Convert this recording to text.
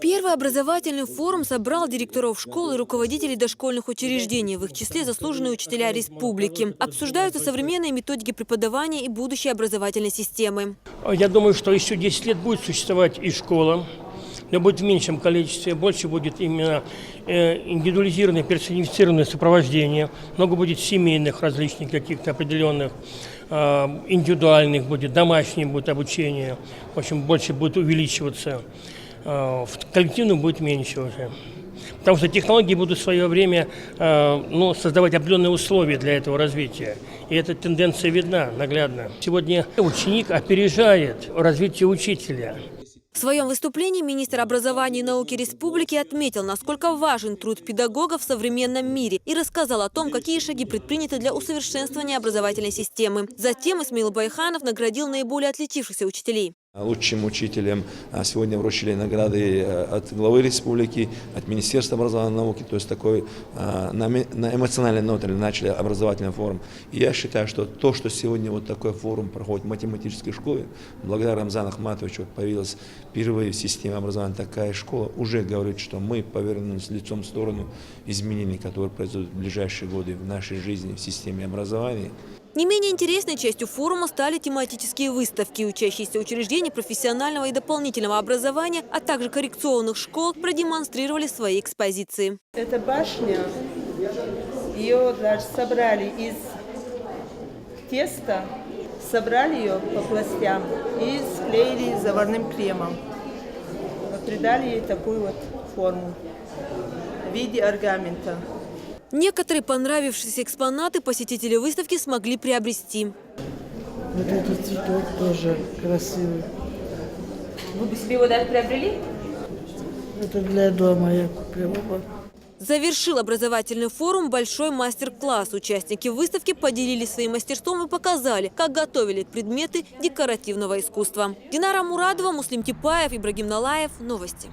Первый образовательный форум собрал директоров школ и руководителей дошкольных учреждений, в их числе заслуженные учителя республики. Обсуждаются современные методики преподавания и будущее образовательной системы. Я думаю, что еще 10 лет будет существовать и школа, но будет в меньшем количестве, больше будет именно индивидуализированное, персонифицированное сопровождение, много будет семейных различных каких-то определенных, индивидуальных будет, домашнее будет обучение, в общем, больше будет увеличиваться. В коллективном будет меньше уже. Потому что технологии будут в свое время создавать определенные условия для этого развития. И эта тенденция видна наглядно. Сегодня ученик опережает развитие учителя. В своем выступлении министр образования и науки республики отметил, насколько важен труд педагогов в современном мире и рассказал о том, какие шаги предприняты для усовершенствования образовательной системы. Затем Исмаил Байханов наградил наиболее отличившихся учителей. Лучшим учителям сегодня вручили награды от главы республики, от Министерства образования и науки, то есть такой на эмоциональной ноте начали образовательный форум. И я считаю, что то, что сегодня вот такой форум проходит в математической школе, благодаря Рамзану Ахматовичу появилась впервые в системе образования такая школа, уже говорит, что мы повернулись лицом в сторону изменений, которые произойдут в ближайшие годы в нашей жизни в системе образования. Не менее интересной частью форума стали тематические выставки. Учащиеся учреждений профессионального и дополнительного образования, а также коррекционных школ продемонстрировали свои экспозиции. Эта башня, ее даже собрали из теста, собрали ее по пластям и склеили заварным кремом. Придали ей такую вот форму в виде орнамента. Некоторые понравившиеся экспонаты посетители выставки смогли приобрести. Вот этот цветок тоже красивый. Вы бы себе его даже приобрели? Это для дома я купила бы. Завершил образовательный форум большой мастер-класс. Участники выставки поделились своим мастерством и показали, как готовили предметы декоративного искусства. Динара Мурадова, Муслим Типаев, Ибрагим Налаев. Новости.